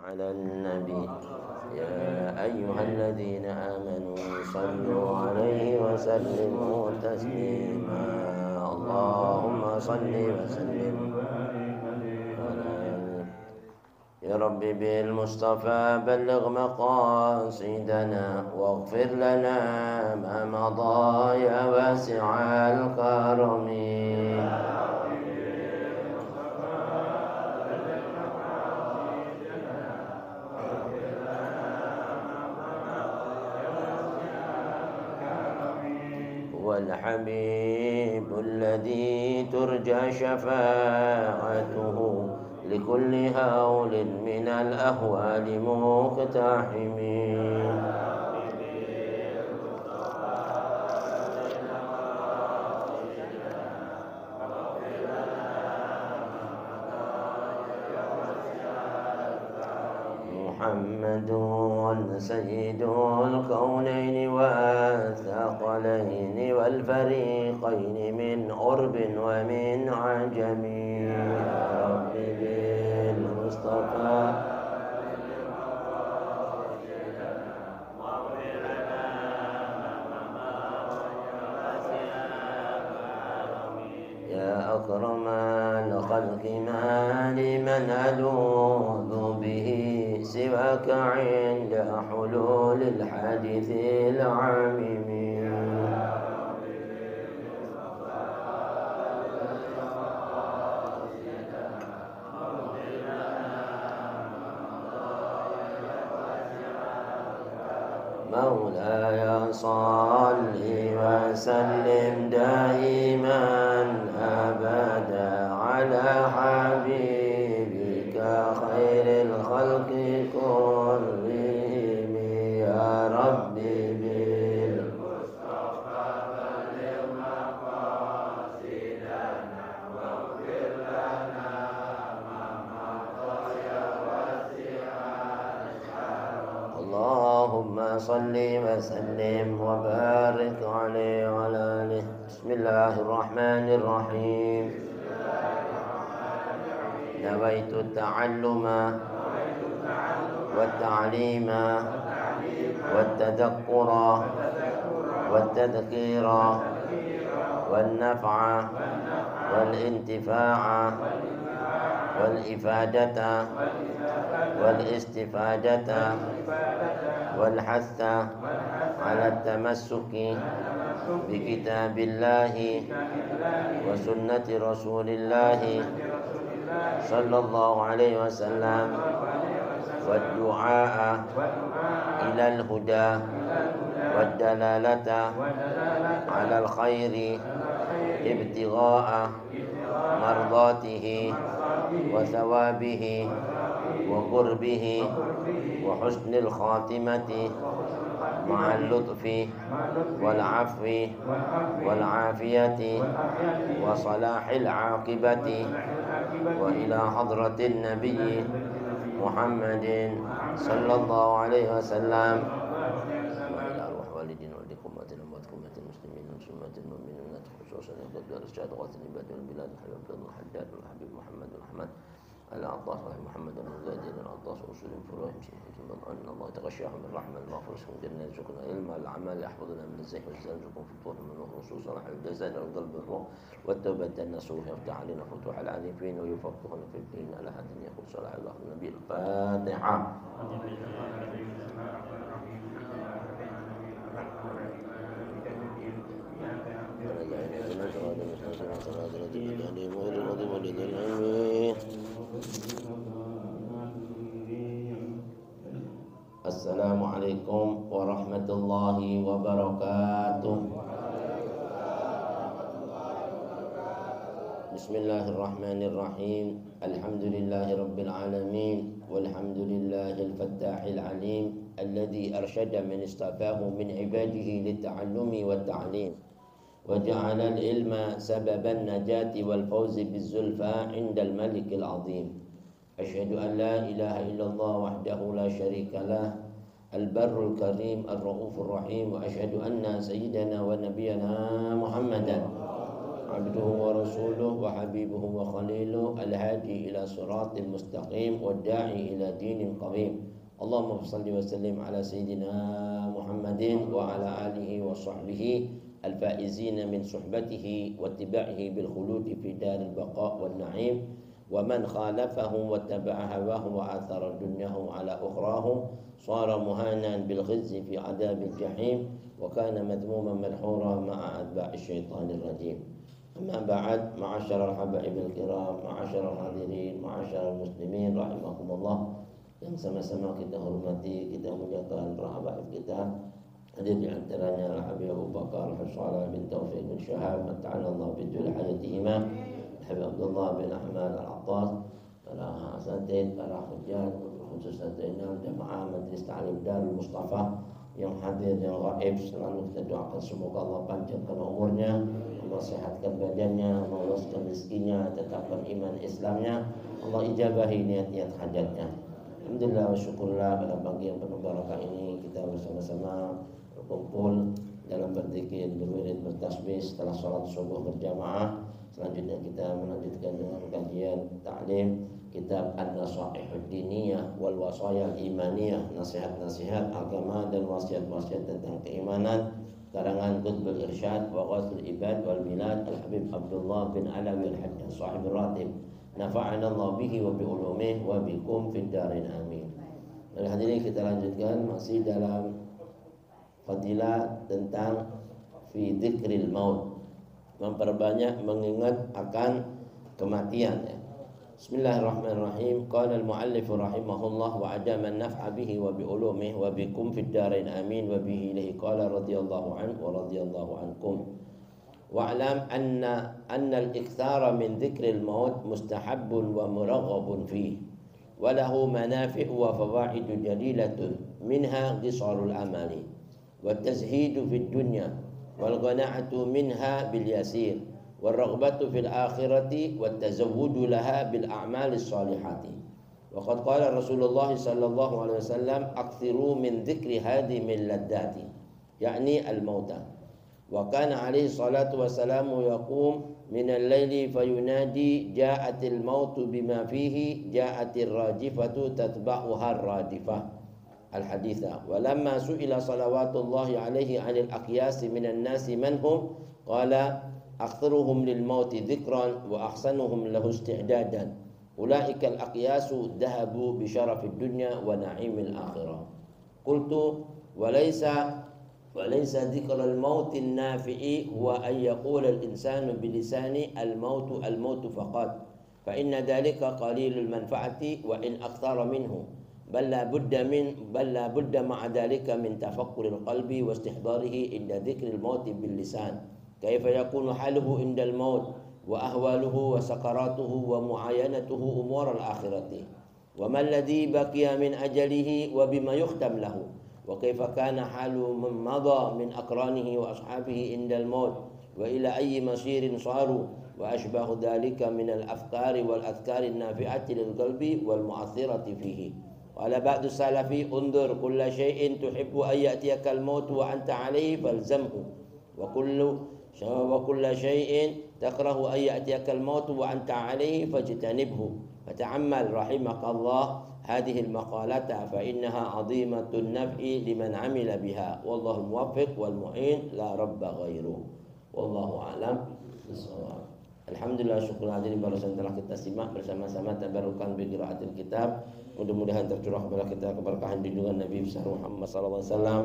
على النبي يا أيها الذين آمنوا صلوا عليه وسلموا تسليما اللهم صل وسلم يا رب بالمصطفى بلغ مقاصدنا واغفر لنا ما مضى يا واسع الكرم والحبيب الذي ترجى شفاعته لكل هول من الأهوال مقتحم محمد سيد الكونين والثقلين والفريقين من قرب ومن عجم يا رب بالمصطفى يا أكرم الخلق ما لمن ألوذ به سواك عند حلول الحادث العميم مولاي صل وسلم دائما أبدا على حبيبك خير الخلق كلهم يا ربي بالمصطفى بلغ مقاصدنا واغفر لنا ما مضى يا واسع الكرم اللهم صل وسلم وبارك عليه وعلى آله بسم الله الرحمن الرحيم نويت التعلم والتعليم والتذكر والتذكير والنفع والانتفاع والإفادة والاستفادة والحث على التمسك بكتاب الله وسنة رسول الله صلى الله عليه وسلم والدعاء إلى الهدى والدلالة على الخير ابتغاء مرضاته وثوابه وقربه وحسن الخاتمة مع اللطف والعفو والعافية وصلاح العاقبة وإلى حضرة النبي محمد صلى الله عليه وسلم وإلى أرواح والدين والدكم وأمواتكم المسلمين وسمة المؤمنين خصوصا يقدر الرشاد غاث العباد والبلاد الحبيب الحجاج والحبيب محمد الرحمن العطاس محمد المزاجر العطاس أصول فروع أن الله يتغشاهم من رحمة المغفرة من جنة يرزقنا علم الأعمال يحفظنا من الزيف والزلال يرزقكم في الطول من النصوص صلاح الجزاء والقلب الروح والتوبة النصوح يفتح علينا فتوح العارفين ويفقهنا في الدين على هذا يقول صلاح الله النبي الفاتحة Assalamualaikum warahmatullahi wabarakatuh. Bismillahirrahmanirrahim. Alhamdulillahi rabbil alamin. Walhamdulillahil fattahil alim. Alladhi arsyada man istafahu min ibadihi litta'allumi wa ta'lim. وجعل العلم سبب النجاة والفوز بالزلفى عند الملك العظيم أشهد أن لا إله إلا الله وحده لا شريك له البر الكريم الرؤوف الرحيم وأشهد أن سيدنا ونبينا محمدا عبده ورسوله وحبيبه وخليله الهادي إلى صراط مستقيم والداعي إلى دين قويم. اللهم صل وسلم على سيدنا محمد وعلى آله وصحبه الفائزين من صحبته واتباعه بالخلود في دار البقاء والنعيم، ومن خالفهم واتبع هواهم وآثر دنياهم على أخراهم صار مهانا بالخزي في عذاب الجحيم وكان مذموما مدحورا مع أتباع الشيطان الرجيم. أما بعد، معاشر الحبائب الكرام، معاشر الحاضرين، معاشر المسلمين رحمكم الله, yang sama-sama kita hormati, kita muliakan para habaib kita. Hadir di antaranya Al-Habib Abu Bakar Al-Salah bin Taufiq bin Syahab, mata'ala Allah bidul hayatihima, Habib Abdullah bin Ahmad Al-Attas, para asatid, para hujjat, khusus satunya jamaah Majlis Ta'lim Darul Mustafa yang hadir, yang gaib, selalu kita doakan semoga Allah panjangkan umurnya, Allah sehatkan badannya, Allah luaskan rezekinya, tetapkan iman Islamnya, Allah ijabahi niat-niat hajatnya. Alhamdulillah wa syukurlah, pada pagi yang penuh barakah ini kita bersama-sama berkumpul dalam berzikir, berwirid, bertasbih setelah sholat subuh berjamaah. Selanjutnya kita melanjutkan dengan kajian ta'lim kitab An-Nasaihud Diniyah wal Wasaya Imaniyah, nasihat-nasihat agama dan wasiat-wasiat tentang keimanan, karangan Qutbul Irsyad wa Ghathul Ibad wal Bilad Al-Habib Abdullah bin Alawi Al-Haddad sahib ratib, nafa'ana Allah bihi wa bi ulumih wa bikum fid darin amin. Mari hadirin kita lanjutkan masih dalam fadilah tentang fi dzikril maut, memperbanyak mengingat akan kematian ya. Bismillahirrahmanirrahim. Qala al-muallif rahimahullah wa adama an-naf'a bihi wa bi ulumih wa bikum fid darin amin wa bihi ilaihi qala radhiyallahu anhu wa radhiyallahu ankum. Wa'lam anna al-ikthara min dzikril maut mustahabbun wa muraghabun fihi wa lahu manafi'u wa fawaidu jalilatun minha qisarul amali wa tazhidu fid dunya wal qana'atu minha bil yasir wal raghbatu fil akhirati wat tazawwudu laha bil a'malis salihati. Wa qad qala Rasulullah sallallahu alaihi wasallam akthiru min dzikri hadhihi min laddati, yakni al-mauta. Wa kana alaihi salatu wassalamu yaqum min al-laili fayunadi ja'atil mautu bima fihi ja'atir rajifatu tatba'uha ar-radifah al-haditha. Wa lamma su'ila salawatullahi alaihi 'anil aqyasi minan nasi man hum qala aktharuhum lil mauti dzikran wa ahsanuhum lahu isti'dadan ulaika al-aqyasu dhahabu bi syarafid dunya wa na'imil akhirah. Qultu وليس ذكر الموت النافع هو أن يقول الإنسان بلسانه الموت فقط، فإن ذلك قليل المنفعة وإن أكثر منه، بل لا بد مع ذلك من تفكر القلب واستحضاره عند ذكر الموت باللسان، كيف يكون حاله عند الموت وأهواله وسكراته ومعاينته أمور الآخرة، وما الذي بقي من أجله وبما يختم له، وكيف كان حال من مضى من أقرانه وأصحابه عند الموت وإلى أي مصير صاروا وأشبه ذلك من الأفكار والأذكار النافعة للقلب والمؤثرة فيه. قال بعض السلف انظر كل شيء تحب أن يأتيك الموت وأنت عليه فالزمه، وكل شيء تكره أن يأتيك الموت وأنت عليه فاجتنبه. فتعمل رحمك الله هذه المقالة فإنها عظيمة النفع لمن عمل بها، والله الموفق والمعين لا رب غيره، والله أعلم بالصواب. Alhamdulillah, syukur hadirin barusan telah kita simak bersama-sama tabarukan bi qiraatil kitab. Mudah-mudahan tercurah kepada kita keberkahan junjungan Nabi besar Muhammad sallallahu alaihi wasallam,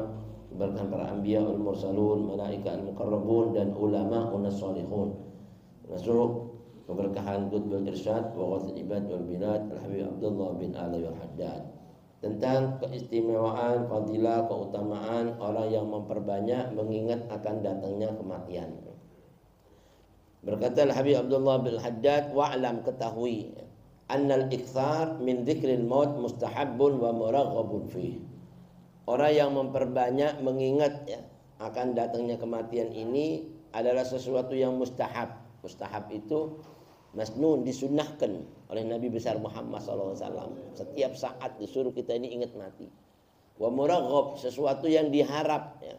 keberkahan para anbiya wal mursalun, malaika al muqarrabun dan ulama unas salihun. Masuk keberkahan Qutbul Irsyad wa Ghathul Ibad wal Bilad Al-Habib Abdullah bin Alawi Al-Haddad, tentang keistimewaan, fadilah, keutamaan orang yang memperbanyak mengingat akan datangnya kematian. Berkata Al-Habib Abdullah bin Al-Haddad, wa'lam, ketahui, annal ikthar min dzikril maut mustahabbun wa muraghabun fih. Orang yang memperbanyak mengingat akan datangnya kematian ini adalah sesuatu yang mustahab. Mustahab itu masnun, disunnahkan oleh Nabi besar Muhammad SAW. Setiap saat disuruh kita ini ingat mati. Wa muraghab, sesuatu yang diharap ya.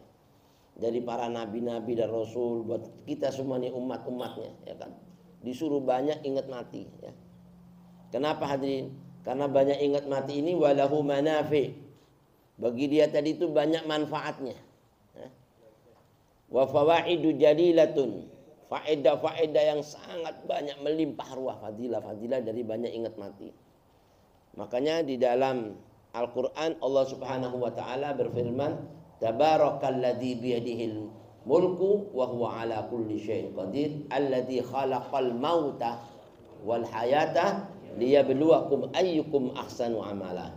dari para nabi-nabi dan rasul buat kita semua nih umat-umatnya, ya kan. Disuruh banyak ingat mati, ya. Kenapa hadirin? Karena banyak ingat mati ini walahu manafi. Bagi dia tadi itu banyak manfaatnya. Ya. Wa fawaidu jalilatun. Faedah-faedah yang sangat banyak melimpah ruah, fadilah-fadilah dari banyak ingat mati. Makanya di dalam Al-Quran Allah Subhanahu wa ta'ala berfirman, Tabarakalladzi biyadihil mulku wa huwa ala kulli syai'in qadir alladzi khalaqal mauta wal hayata liyabluwakum ayyukum ahsanu amala.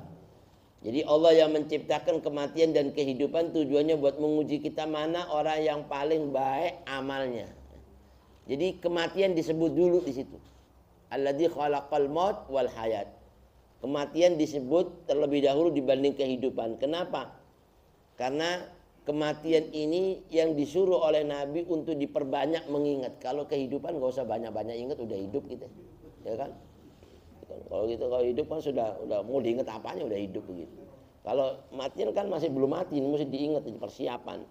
Jadi Allah yang menciptakan kematian dan kehidupan tujuannya buat menguji kita mana orang yang paling baik amalnya. Jadi kematian disebut dulu di situ. Alladzi khalaqal maut wal hayat. Kematian disebut terlebih dahulu dibanding kehidupan. Kenapa? Karena kematian ini yang disuruh oleh Nabi untuk diperbanyak mengingat. Kalau kehidupan gak usah banyak-banyak ingat, udah hidup kita, ya kan? Kalau gitu, kalau hidup kan udah mau diingat apanya udah hidup begitu. Kalau matian kan masih belum mati, mesti diingat, persiapan.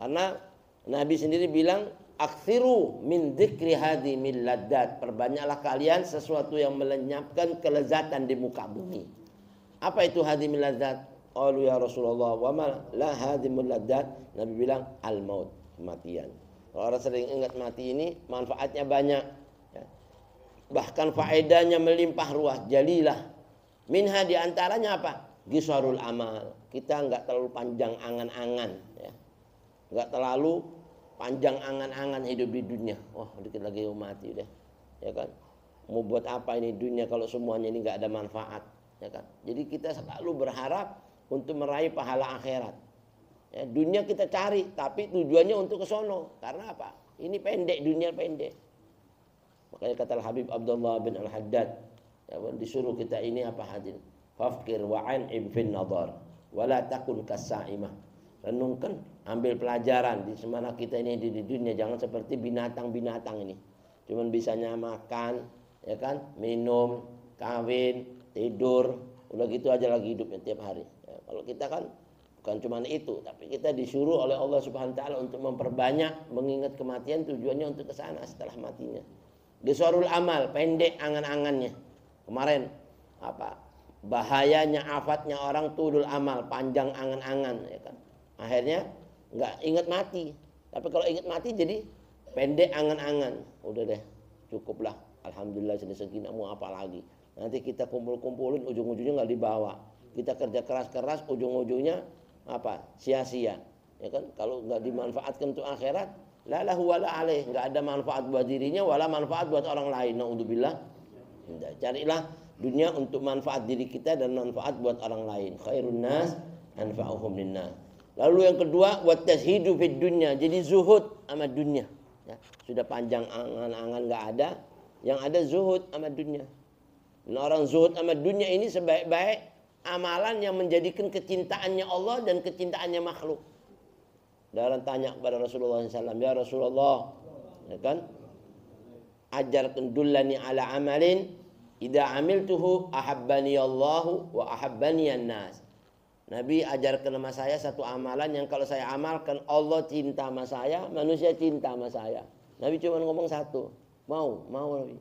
Karena Nabi sendiri bilang, aktsiru min dzikri hadimil laddat. Perbanyaklah kalian sesuatu yang melenyapkan kelezatan di muka bumi. Apa itu hadimil laddat? Qalu ya Rasulullah wa ma la hadimul laddat. Nabi bilang al maut, kematian. Kalau orang sering ingat mati ini manfaatnya banyak, ya. Bahkan faedahnya melimpah ruah, jalilah. Minha diantaranya apa? Gisarul amal. Kita enggak terlalu panjang angan-angan, ya. Enggak terlalu panjang angan-angan hidup di dunia. Wah, dikit lagi mati udah, ya kan? Mau buat apa ini dunia kalau semuanya ini enggak ada manfaat, ya kan? Jadi kita selalu berharap untuk meraih pahala akhirat. Ya, dunia kita cari, tapi tujuannya untuk ke sono. Karena apa? Ini pendek, dunia pendek. Makanya kata Habib Abdullah bin Al-Haddad, ya, disuruh kita ini apa hadir? Fafkir wa'an ibfin nadar, wala takun kasa'imah. Renungkan, ambil pelajaran di semana kita ini di dunia, jangan seperti binatang-binatang ini. Cuman bisanya makan, ya kan, minum, kawin, tidur, udah gitu aja lagi hidupnya tiap hari. Ya, kalau kita kan bukan cuma itu, tapi kita disuruh oleh Allah Subhanahu wa taala untuk memperbanyak mengingat kematian, tujuannya untuk ke sana setelah matinya. Gisarul amal, pendek angan-angannya. Kemarin apa? Bahayanya, afatnya orang tulul amal, panjang angan-angan, ya kan. Akhirnya nggak ingat mati. Tapi kalau ingat mati jadi pendek angan-angan. Udah deh, cukuplah. Alhamdulillah sudah segini, mau apa lagi? Nanti kita kumpul-kumpulin, ujung-ujungnya nggak dibawa. Kita kerja keras-keras, ujung-ujungnya apa? Sia-sia, ya kan? Kalau nggak dimanfaatkan untuk akhirat, la lahu wala alaih, nggak ada manfaat buat dirinya, wala manfaat buat orang lain. Naudzubillah. Carilah dunia untuk manfaat diri kita dan manfaat buat orang lain. Khairun nas anfa'uhum linnas. Lalu yang kedua, wat tazhidu fid dunya. Jadi zuhud sama dunia. Ya, sudah panjang angan-angan nggak ada, yang ada zuhud sama dunia. Dan orang zuhud sama dunia ini sebaik-baik amalan yang menjadikan kecintaannya Allah dan kecintaannya makhluk. Dan orang tanya kepada Rasulullah SAW, ya Rasulullah, ya kan? Ajarkan dullani ala amalin, idza amiltuhu ahabbani Allahu wa ahabbani an-nas. Nabi ajarkan sama saya satu amalan yang kalau saya amalkan Allah cinta sama saya, manusia cinta sama saya. Nabi cuma ngomong satu, mau Nabi.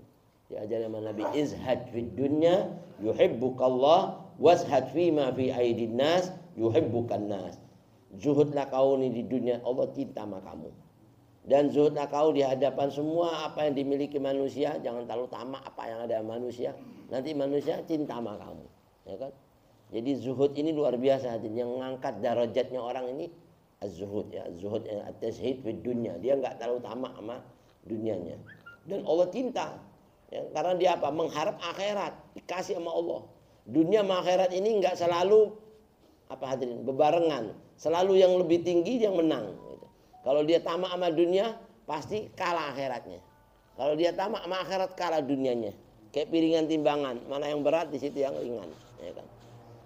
Diajarin sama Nabi, izhad fid dunya yuhibbukallah washad fima fi aidin nas yuhibbukan nas. Zuhudlah kau ini di dunia, Allah cinta sama kamu. Dan zuhudlah kau di hadapan semua apa yang dimiliki manusia, jangan terlalu tamak apa yang ada manusia. Nanti manusia cinta sama kamu, ya kan? Jadi zuhud ini luar biasa, yang mengangkat darajatnya orang ini az-zuhud, ya, zuhud at-tazhid fid dunya. Dia enggak terlalu tamak sama dunianya. Dan Allah cinta. Ya, karena dia apa? Mengharap akhirat, dikasih sama Allah. Dunia sama akhirat ini enggak selalu apa hadirin bebarengan. Selalu yang lebih tinggi yang menang. Gitu. Kalau dia tamak sama dunia, pasti kalah akhiratnya. Kalau dia tamak sama akhirat, kalah dunianya. Kayak piringan timbangan, mana yang berat di situ yang ringan. Ya kan?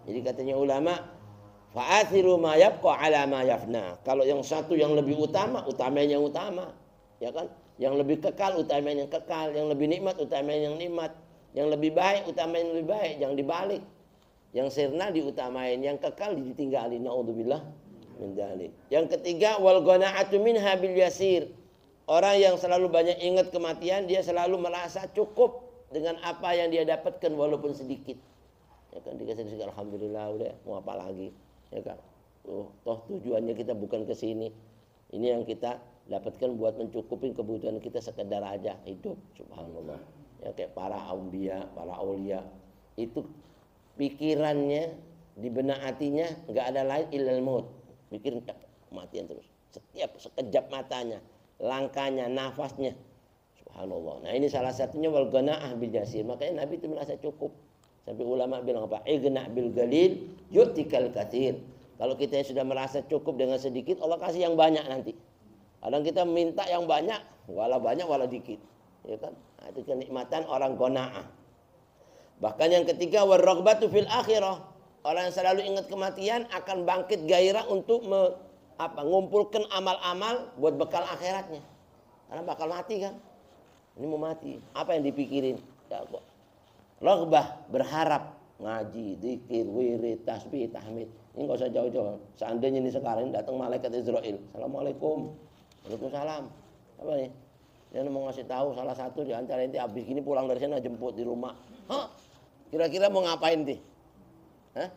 Jadi katanya ulama, fa'athiru ma yabqa ala ma yafna. Kalau yang satu yang lebih utama, utamain yang utama, ya kan? Yang lebih kekal, utamain yang kekal. Yang lebih nikmat, utamain yang nikmat. Yang lebih baik, utamain yang lebih baik. Jangan dibalik. Yang sirna diutamain, yang kekal ditinggalin. Naudzubillah min dzalik. Yang ketiga wal qanaatu minha bil yasir. Orang yang selalu banyak ingat kematian, dia selalu merasa cukup dengan apa yang dia dapatkan walaupun sedikit. Ya kan, dikasih sedikit alhamdulillah, udah mau apa lagi? Ya kan. Toh tujuannya kita bukan ke sini. Ini yang kita dapatkan buat mencukupi kebutuhan kita sekedar aja hidup. Subhanallah. Ya kayak para aulia, para aulia itu pikirannya di benak hatinya enggak ada lain illal maut. Pikirin kematian terus. Setiap sekejap matanya, langkahnya, nafasnya. Subhanallah. Nah, ini salah satunya wal qanaah bil yasir. Makanya Nabi itu merasa cukup. Sampai ulama bilang apa? Igna bil qalil yu'tikal katsir. Kalau kita sudah merasa cukup dengan sedikit, Allah kasih yang banyak nanti. Kadang kita minta yang banyak, walau banyak walau dikit. Ya kan? Nah, itu kenikmatan orang qanaah. Bahkan yang ketiga warraghbatu fil akhirah. Orang yang selalu ingat kematian akan bangkit gairah untuk ngumpulkan amal-amal buat bekal akhiratnya. Karena bakal mati kan. Ini mau mati. Apa yang dipikirin? Ya, raghbah, berharap, ngaji, zikir, wirid, tasbih, tahmid. Ini enggak usah jauh-jauh. Seandainya ini sekarang datang malaikat Israel. Assalamualaikum. Waalaikumsalam. Apa nih? Dia mau ngasih tahu salah satu di antara inti habis gini pulang dari sana jemput di rumah. Hah? Kira-kira mau ngapain nih? Hah?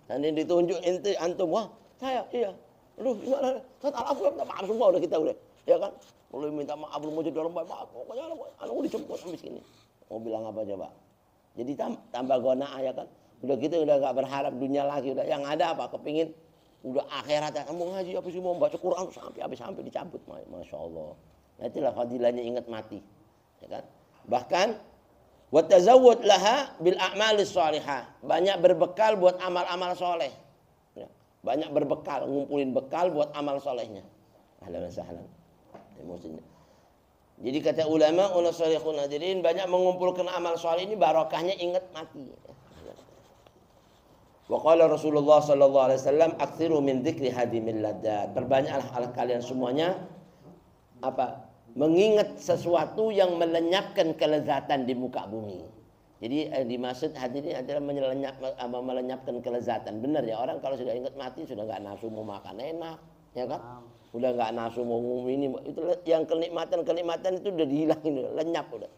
Seandainya ditunjuk inti antum, wah saya iya. Aduh, gimana? Kan alhamdulillah maaf semua udah kita udah. Ya kan? Mulai minta maaf belum mau jadi orang baik. Maaf, pokoknya anu dijemput habis gini. Mau bilang apa coba? Jadi tambah qanaah ya kan. Udah gitu udah enggak berharap dunia lagi, udah yang ada apa kepingin udah akhirat ya. Mau ngaji apa sih, mau baca Quran sampai dicabut. Masya Allah. Nah, itulah fadilahnya ingat mati. Ya kan? Bahkan wa tazawwud laha bil a'malis shalihah. Banyak berbekal buat amal-amal soleh. Ya. Banyak berbekal, ngumpulin bekal buat amal solehnya. Ahlan wa sahlan. Emosinya. Jadi kata ulama, unasalihun hadirin, banyak mengumpulkan amal soleh ini barokahnya ingat mati. Wa qala Rasulullah sallallahu alaihi wasallam aktsiru min dzikri hadimil ladzat. Perbanyaklah kalian semuanya mengingat sesuatu yang melenyapkan kelezatan di muka bumi. Jadi dimaksud hadirin adalah melenyapkan kelezatan. Benar ya, orang kalau sudah ingat mati sudah enggak nafsu mau makan enak, ya kan? Udah enggak nafsu mau ini, itu yang kenikmatan itu udah dihilangin, lenyap udah.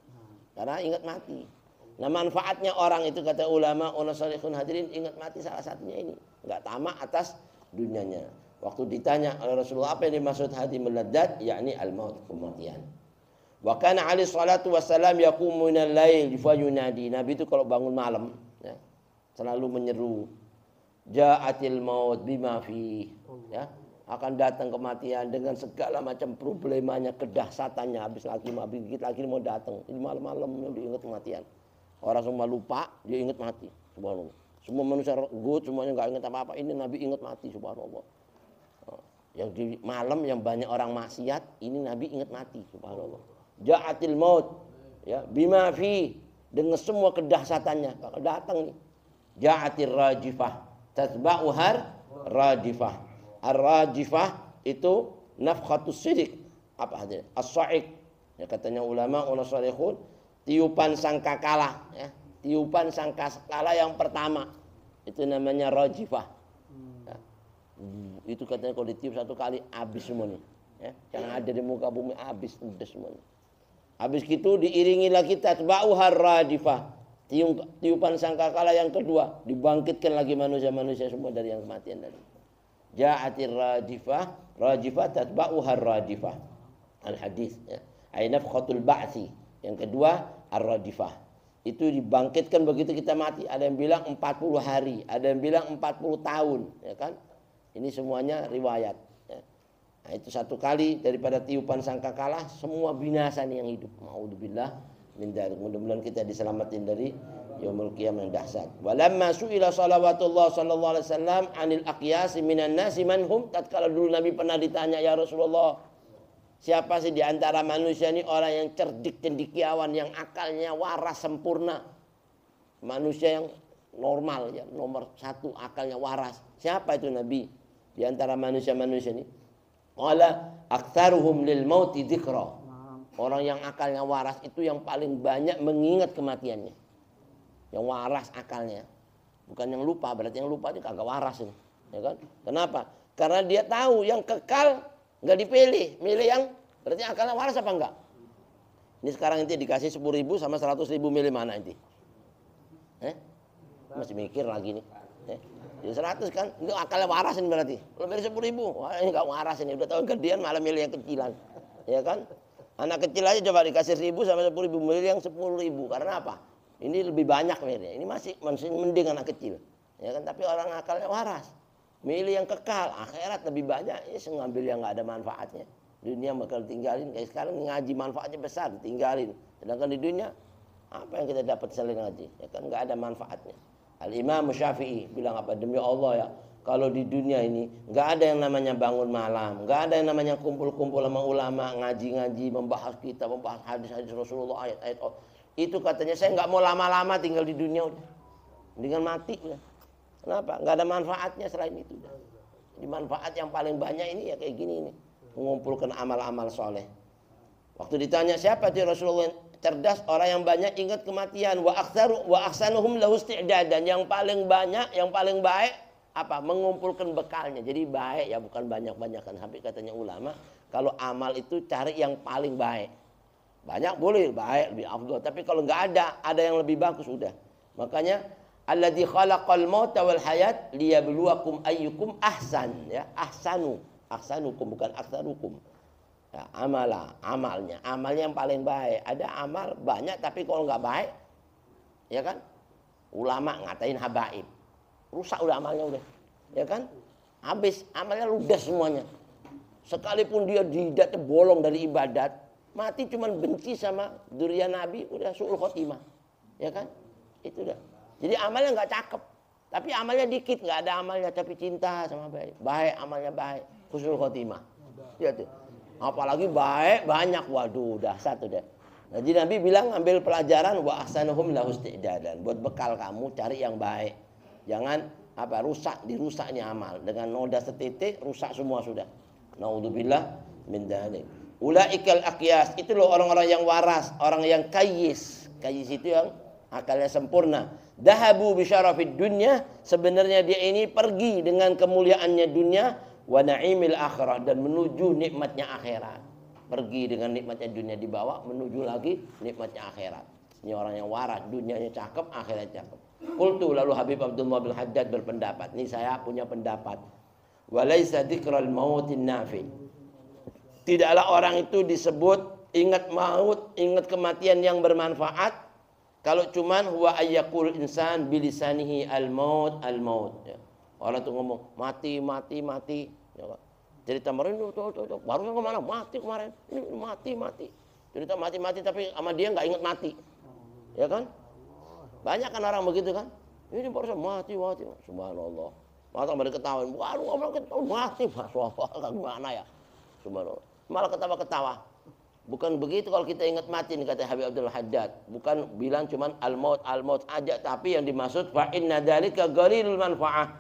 Karena ingat mati. Nah, manfaatnya orang itu kata ulama unasalihun hadirin ingat mati salah satunya ini, enggak tamak atas dunianya. Waktu ditanya oleh Rasulullah apa yang dimaksud hadimul ladzat, yakni al-maut, kematian. Wa kana alaihi salatu wassalam yaqumu minal lail fa yunadi. Nabi itu kalau bangun malam ya, selalu menyeru ja'atil maut bima fi, ya, akan datang kematian dengan segala macam problemanya, kedahsatannya. Habis lagi dikit lagi mau datang. Ini malam-malam diingat kematian. Orang semua lupa, dia ingat mati. Subhanallah. Semua manusia good, semuanya enggak ingat apa-apa. Ini Nabi ingat mati, subhanallah. Yang di malam yang banyak orang maksiat, ini Nabi ingat mati, subhanallah. Ja'atil maut, ya, bima fi, dengan semua kedahsatannya bakal datang nih. Ja'atir rajifah, tatba'uhar rajifah. Ar-rajifah itu nafkhatus sidik. Apa artinya? As-sa'iq. Ya, katanya ulama unasalihun, tiupan sangkakala, ya. Tiupan sangkakala yang pertama itu namanya rajifah. Ya. Itu katanya kalau ditiup satu kali habis semuanya, ya. Yang ada di muka bumi habis udah semuanya. Habis gitu diiringi lagi tatba'uhar rajifah. Tiupan sangkakala yang kedua, dibangkitkan lagi manusia-manusia semua dari yang kematian tadi. Ja'atir rajifah tatba'uhar rajifah. Al-hadis, ya. Ai nafkhatul ba'tsi. Yang kedua ar-rajifah. Itu dibangkitkan begitu kita mati. Ada yang bilang 40 hari, ada yang bilang 40 tahun, ya kan? Ini semuanya riwayat, ya. Nah, itu satu kali daripada tiupan sangkakala semua binasa nih yang hidup. Ma'udzubillah min dzalik. Mudah-mudahan kita diselamatin dari yaumul qiyamah yang dahsyat. Walamma su'ila salawatullah sallallahu alaihi wasallam anil aqyas minan nasi manhum. Tatkala dulu Nabi pernah ditanya, ya Rasulullah, siapa sih di antara manusia ini orang yang cerdik, cendekiawan, yang akalnya waras sempurna? Manusia yang normal, ya, nomor satu akalnya waras. Siapa itu Nabi di antara manusia-manusia ini? Qala aktsaruhum lil mauti dzikra. Orang yang akalnya waras itu yang paling banyak mengingat kematiannya. Yang waras akalnya. Bukan yang lupa, berarti yang lupa itu kagak waras ini. Ya kan? Kenapa? Karena dia tahu yang kekal nggak dipilih, milih yang berarti akalnya waras apa enggak? Ini sekarang nanti dikasih 10.000 sama 100.000 milih mana nanti? Masih mikir lagi nih. Jadi 100 kan, itu akalnya waras ini berarti. Kalau milih 10.000, wah ini nggak waras ini. Udah tahu gedean malah milih yang kecilan, ya kan? Anak kecil aja coba dikasih 1.000 sama 10.000 milih yang 10.000. Karena apa? Ini lebih banyak milihnya. Ini masih mending anak kecil, ya kan? Tapi orang akalnya waras, milih yang kekal, akhirat lebih banyak. Ini ngambil yang nggak ada manfaatnya. Dunia bakal tinggalin. Kayak sekarang ngaji manfaatnya besar, tinggalin. Sedangkan di dunia apa yang kita dapat selain ngaji? Ya kan nggak ada manfaatnya. Al-Imam Syafi'i bilang apa? Demi Allah ya, kalau di dunia ini nggak ada yang namanya bangun malam, nggak ada yang namanya kumpul-kumpul sama ulama, ngaji-ngaji, membahas kitab, membahas hadis-hadis Rasulullah, ayat-ayat. Itu katanya saya nggak mau lama-lama tinggal di dunia udah, dengan mati udah. Kenapa? Nggak ada manfaatnya selain itu. Udah. Jadi manfaat yang paling banyak ini ya kayak gini nih, mengumpulkan amal-amal soleh. Waktu ditanya siapa tuh Rasulullah cerdas, orang yang banyak ingat kematian, wa aksanuhum lahu isti'dadan, yang paling banyak, yang paling baik apa? Mengumpulkan bekalnya. Jadi baik ya, bukan banyak-banyakan. Sampai katanya ulama, kalau amal itu cari yang paling baik. Banyak boleh, baik lebih afdal, tapi kalau nggak ada yang lebih bagus udah. Makanya alladzi khalaqal mauta wal hayat liyabluwakum ayyukum ahsan, ya, ahsanukum bukan aktsarukum. Ya, amalnya yang paling baik. Ada amal banyak tapi kalau nggak baik, ya kan? Ulama ngatain habaib, rusak udah amalnya udah, ya kan? Habis amalnya ludes semuanya. Sekalipun dia jidatnya bolong dari ibadat, mati cuman benci sama dzurriyyah Nabi, udah su'ul khotimah, ya kan? Itu udah. Jadi amalnya nggak cakep, tapi amalnya dikit, nggak ada amalnya tapi cinta sama baik amalnya baik, husnul khotimah, ya tuh. Apalagi baik banyak, waduh udah satu deh. Jadi Nabi bilang ambil pelajaran wa ahsanuhum lahu isti'dadan, buat bekal kamu cari yang baik. Jangan apa dirusaknya amal dengan noda setitik rusak semua sudah. Naudzubillah min dzalik. Ulaikal aqyas, itu loh orang-orang yang waras, orang yang kayyis. Kayyis itu yang akalnya sempurna. Dahabu bi syarafid dunya, sebenarnya dia ini pergi dengan kemuliaannya dunia, wa na'imil akhirah, dan menuju nikmatnya akhirat. Pergi dengan nikmatnya dunia dibawa, menuju lagi nikmatnya akhirat. Ini orang yang waras, dunianya cakep, akhiratnya cakep. Qultu, lalu Habib Abdullah bin Haddad berpendapat. Ini saya punya pendapat. Walaysa dzikral mautin nafi. Tidaklah orang itu disebut ingat maut, ingat kematian yang bermanfaat, kalau cuman huwa ayyakul insan bilisanihi al-maut al-maut. Ya. Orang tuh ngomong mati. Ya, cerita kemarin tuh, baru kemana? Mati kemarin. Ini mati. Cerita mati tapi sama dia nggak ingat mati. Ya kan? Banyak kan orang begitu kan? Ini baru mati. Subhanallah. Masa mereka ketawain. Baru ngomong mati. Masyaallah, gimana ya? Subhanallah. Malah ketawa-ketawa. Bukan begitu kalau kita ingat mati nih, kata Habib Abdul Haddad. Bukan bilang cuman al-maut aja, tapi yang dimaksud fa inna dzalika ghalilul manfaah.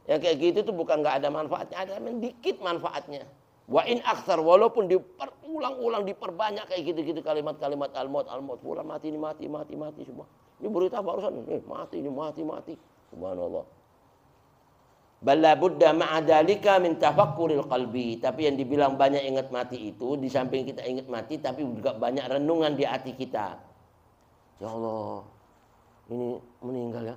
Ya kayak gitu tuh bukan nggak ada manfaatnya, ada dikit manfaatnya. Wa in aktsar, walaupun diulang-ulang diperbanyak kayak gitu-gitu kalimat-kalimat al-maut pulang mati semua. Ini berita barusan mati. Subhanallah. Balla budda ma'a dzalika min tafakkuril qalbi. Tapi yang dibilang banyak ingat mati itu, di samping kita ingat mati tapi juga banyak renungan di hati kita. Ya Allah, ini meninggal ya.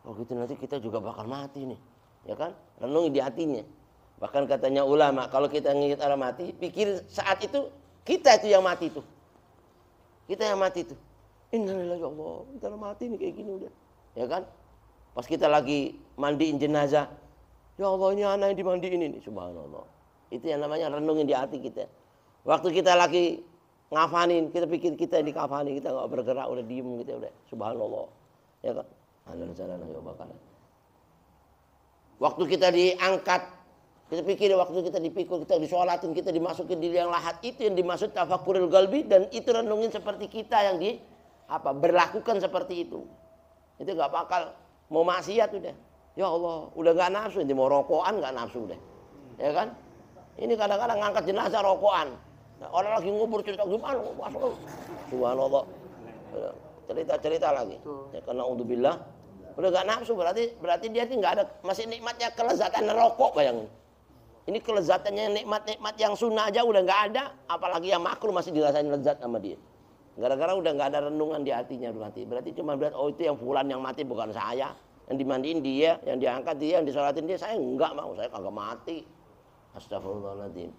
Kalau gitu nanti kita juga bakal mati nih. Ya kan? Renungi di hatinya. Bahkan katanya ulama, kalau kita ingat orang mati, pikir saat itu kita itu yang mati itu. Kita yang mati itu. Innalillahi ya Allah, kita mati nih kayak gini udah. Ya kan? Pas kita lagi mandiin jenazah, ya Allah ini anak yang dimandiin ini, subhanallah. Itu yang namanya renungin di hati kita. Waktu kita lagi ngafanin, kita pikir kita di kafanin, kita nggak bergerak, udah diem gitu udah, subhanallah. Ya kan? Waktu kita diangkat, kita pikir waktu kita dipikul, kita disolatin, kita dimasukin di liang lahat, itu yang dimaksud tafakkuril qalbi, dan itu renungin seperti kita yang berlakukan seperti itu. Itu nggak bakal mau maksiat udah. Ya Allah, udah nggak nafsu, nanti mau rokokan nggak nafsu deh, ya kan? Ini kadang-kadang ngangkat jenazah rokokan, nah, orang lagi ngubur cerita gimana, masuk, subhanallah, cerita lagi, ya karena udzubillah, udah nggak nafsu berarti dia nggak ada masih nikmatnya kelezatan rokok, bayangin, Ini kelezatannya nikmat-nikmat yang sunnah aja udah nggak ada, apalagi yang makruh masih dirasain lezat sama dia. Gara-gara udah nggak ada renungan di hatinya mati. Berarti cuma berarti oh itu yang fulan yang mati bukan saya. Yang dimandiin dia, yang diangkat dia, yang disolatin dia, saya enggak mau, saya kagak mati. Astagfirullahaladzim.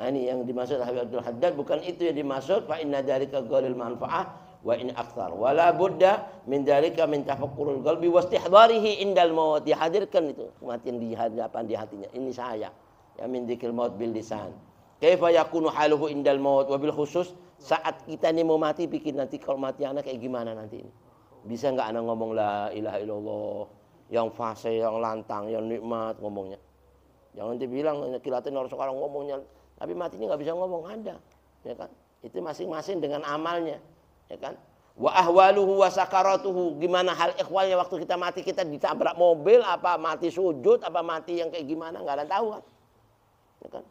Nah ini yang dimaksud Habib Abdul Haddad, bukan itu yang dimaksud fa inna dzalika ghalil manfaah wa in aktsar wala budda min dzalika min tafakkurul qalbi wastihdarihi indal maut. Dihadirkan itu kematian di hadapan di hatinya. Ini saya ya min dzikril maut bil lisan. Kaifa yakunu haluhu indal maut wa bil khusus saat kita ini mau mati pikir nanti kalau mati anak kayak gimana nanti ini. Bisa nggak anak ngomong la ilaha illallah yang fase, yang lantang, yang nikmat ngomongnya. Jangan dibilang kilatin orang sekarang ngomongnya, tapi matinya nggak bisa ngomong ada, ya kan? Itu masing-masing dengan amalnya, ya kan? Wa ahwaluhu wa sakaratuhu, gimana hal ikhwalnya waktu kita mati, kita ditabrak mobil, apa mati sujud, apa mati yang kayak gimana, nggak ada tahu kan? Ya kan?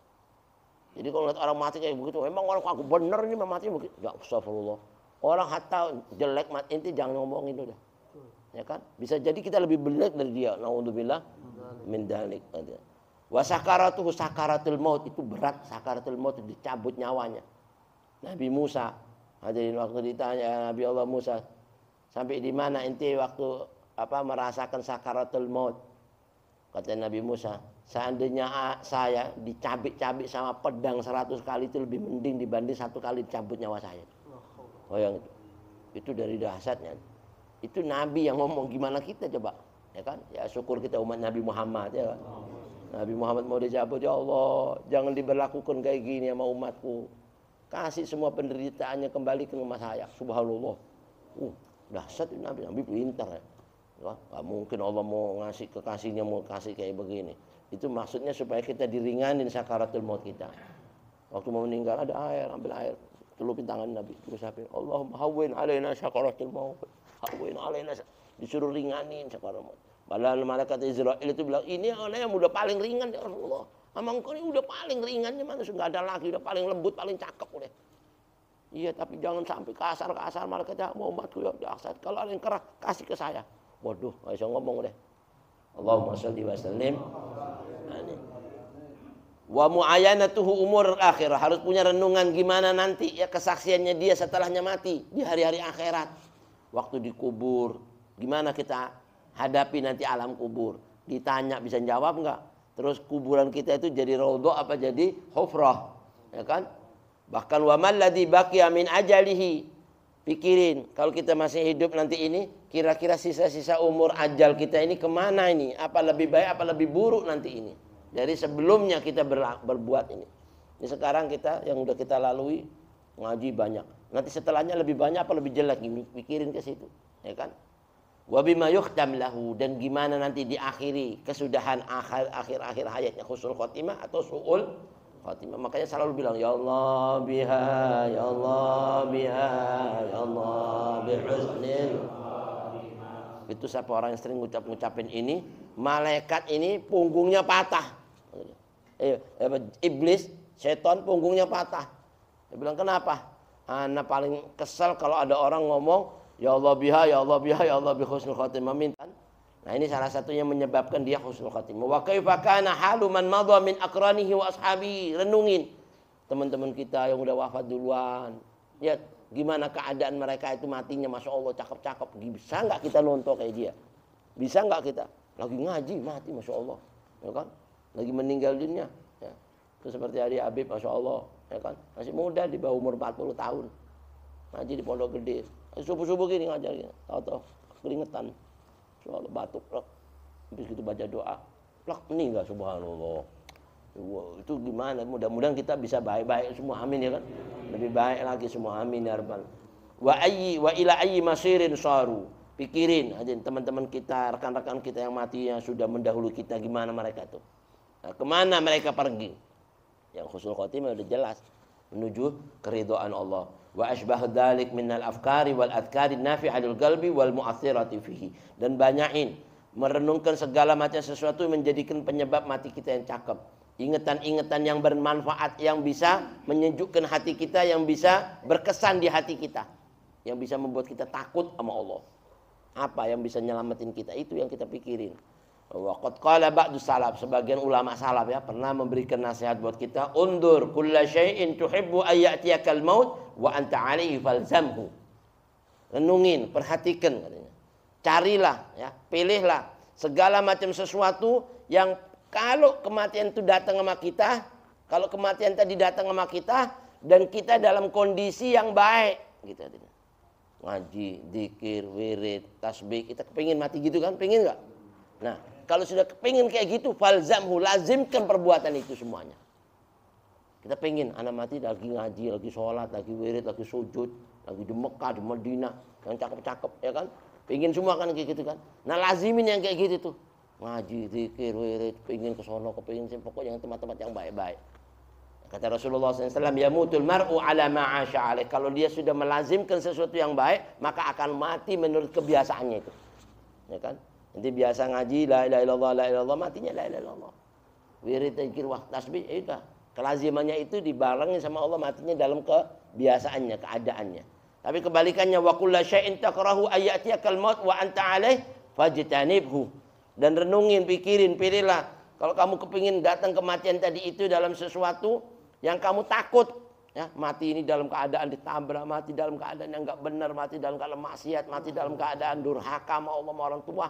Jadi kalau lihat orang mati kayak begitu, memang orang aku bener ini mati begitu, ya astagfirullah. Orang hatta jelek inti jangan ngomongin udah. Ya kan? Bisa jadi kita lebih jelek dari dia. Naudzubillah min dzalik. Wa sakaratuhu sakaratul maut, itu berat sakaratul maut, dicabut nyawanya. Nabi Musa, hadirin waktu ditanya Nabi Allah Musa, sampai di mana inti waktu merasakan sakaratul maut? Kata Nabi Musa, seandainya saya dicabik-cabik sama pedang 100 kali itu lebih mending dibanding 1 kali dicabut nyawa saya. Oh yang itu dari dahsyatnya. Itu Nabi yang ngomong, gimana kita coba, ya kan? Ya syukur kita umat Nabi Muhammad, ya kan? Nabi Muhammad mau dicabut, ya Allah, jangan diberlakukan kayak gini sama umatku. Kasih semua penderitaannya kembali ke rumah saya. Subhanallah. Dahsyat itu Nabi, Nabi pintar ya. Gak mungkin Allah mau ngasih kekasihnya mau kasih kayak begini. Itu maksudnya supaya kita diringanin sakaratul maut kita. Waktu mau meninggal ada air, ambil air. Celupin tangan Nabi, terusapin, Allahumma hawwin alaina sakaratul maut. Hawwin alaina, disuruh ringanin sakaratul maut. Padahal malaikat Israel itu bilang, ini yang udah paling ringan ya Rasulullah. Emang kau ini udah paling ringannya mana, nggak ada lagi, udah paling lembut, paling cakep udah. Iya, tapi jangan sampai kasar malaikatnya, Muhammadku ya dahsyat. Kalau ada yang keras, kasih ke saya. Waduh, nggak bisa ngomong deh. Allahumma sholli wa sallim. Wa mu'ayanatuhu umur akhirah, harus punya renungan gimana nanti ya kesaksiannya dia setelahnya mati di hari-hari akhirat. Waktu dikubur, gimana kita hadapi nanti alam kubur? Ditanya bisa jawab enggak? Terus kuburan kita itu jadi raudhah apa jadi hufrah? Ya kan? Bahkan wa man ladzi baqiya min ajalihi. Pikirin, kalau kita masih hidup nanti ini, kira-kira sisa-sisa umur ajal kita ini kemana ini? Apa lebih baik, apa lebih buruk nanti ini? Dari sebelumnya kita berbuat ini. Ini sekarang kita yang udah kita lalui ngaji banyak. Nanti setelahnya lebih banyak apa lebih jelek? Pikirin ke situ, ya kan? Wa bima yukhtam lahu, dan gimana nanti diakhiri kesudahan akhir hayatnya, husnul khotimah atau su'ul khotimah. Makanya selalu bilang ya Allah biha, ya Allah biha, ya Allah bihusnil. Itu siapa orang yang sering ngucapin ini, malaikat ini punggungnya patah. Iblis, setan punggungnya patah. Dia bilang kenapa? Ana paling kesel kalau ada orang ngomong ya Allah biha, ya Allah biha, ya Allah bi husnul khotimah minta. Nah ini salah satunya menyebabkan dia husnul khotimah. Wa kaifa kana halu man madha min aqranihi wa ashabi. Renungin teman-teman kita yang udah wafat duluan. Ya gimana keadaan mereka itu matinya, masya Allah cakep-cakep. Bisa nggak kita nonton kayak dia? Bisa nggak kita lagi ngaji mati, masya Allah, ya kan? Lagi meninggal dunia, ya. Itu seperti Adi Habib, masya Allah, ya kan? Masih muda di bawah umur 40 tahun, ngaji di Pondok Gede, subuh-subuh gini ngajar, gini. Tahu-tahu keringetan, soal batuk, habis gitu baca doa, meninggal, subhanallah. Wow, itu gimana? Mudah-mudahan kita bisa baik-baik semua, amin ya kan? Lebih baik lagi semua, amin ya rabbal. Wa ila ayyi masirin saru. Pikirin aja teman-teman kita, rekan-rekan kita yang mati yang sudah mendahului kita, gimana mereka tuh. Nah, kemana mereka pergi? Yang husnul khotimah udah jelas, menuju keridhaan Allah. Wa asbahu dzalik minal afkari wal adhkari nafi'atul qalbi wal mu'athirati fihi. Dan banyakin merenungkan segala macam sesuatu yang menjadikan penyebab mati kita yang cakep. Ingatan-ingatan yang bermanfaat, yang bisa menyejukkan hati kita, yang bisa berkesan di hati kita, yang bisa membuat kita takut sama Allah. Apa yang bisa nyelamatin kita, itu yang kita pikirin. Waqad qala ba'du salaf, sebagian ulama salaf ya pernah memberikan nasihat buat kita, undur kulla syai'in tuhibbu ayyatiyakal maut wa anta 'alaihi falzamhu. Renungin, perhatikan katanya. Carilah ya, pilihlah segala macam sesuatu yang kalau kematian itu datang sama kita, kalau kematian tadi datang sama kita dan kita dalam kondisi yang baik gitu katanya. Ngaji, zikir, wirid, tasbih, kita kepingin mati gitu kan? Pengen enggak? Nah, kalau sudah kepingin kayak gitu, falzamhu, lazimkan perbuatan itu semuanya. Kita pengen anak mati lagi ngaji, lagi sholat, lagi wirid, lagi sujud, lagi di Mekah, di Madinah, yang cakep-cakep, ya kan? Pengen semua kan kayak gitu kan? Nah, lazimin yang kayak gitu tuh. Ngaji, zikir, wirid, pengen ke sono, kepingin pokoknya yang tempat-tempat yang baik-baik. Kata Rasulullah SAW, yamutul mar'u ala ma'asya alaih. Kalau dia sudah melazimkan sesuatu yang baik, maka akan mati menurut kebiasaannya itu. Ya kan? Nanti biasa ngaji la ilaha illallah, la ilaha illallah, matinya la ilaha illallah. Wirid, zikir, tasbih, itu kelazimannya itu dibarengi sama Allah, matinya dalam kebiasaannya, keadaannya. Tapi kebalikannya, wa kullu syai'in takrahu ayyatiyakal maut wa anta 'alaih fajtanibhu. Dan renungin, pikirin, pilihlah. Kalau kamu kepingin datang kematian tadi itu dalam sesuatu yang kamu takut, ya, mati ini dalam keadaan ditabrak, mati dalam keadaan yang enggak benar, mati dalam keadaan maksiat, mati dalam keadaan durhaka sama Allah, sama orang tua.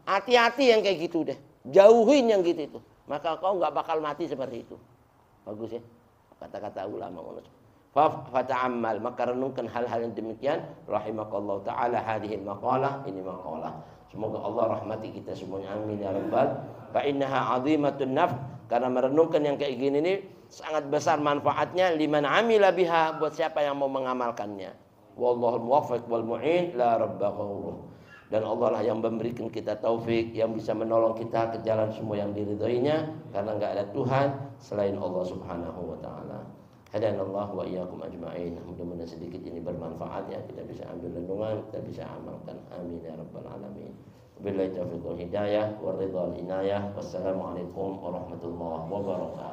Hati-hati yang kayak gitu deh. Jauhin yang gitu itu. Maka kau enggak bakal mati seperti itu. Bagus ya. Kata-kata ulama. Fata'ammal, maka renungkan hal-hal yang demikian. Rahimakallahu ta'ala hadihil maqalah, ini maqalah. Semoga Allah rahmati kita semuanya. Amin ya rabbal. Fa innaha 'azimatun naf, karena merenungkan yang kayak gini ini sangat besar manfaatnya liman amila biha, buat siapa yang mau mengamalkannya. Wallahul muwaffiq wal mu'in la rabba ghauruh. Dan Allah lah yang memberikan kita taufik, yang bisa menolong kita ke jalan semua yang diridhoinya, karena enggak ada Tuhan selain Allah Subhanahu wa taala. Hadanallahu wa iyyakum ajma'in. Mudah-mudahan sedikit ini bermanfaat ya, kita bisa ambil renungan, kita bisa amalkan. Amin ya rabbal alamin. Wabillahi taufiq wal hidayah wa ridha wal inayah. Wassalamualaikum warahmatullahi wabarakatuh.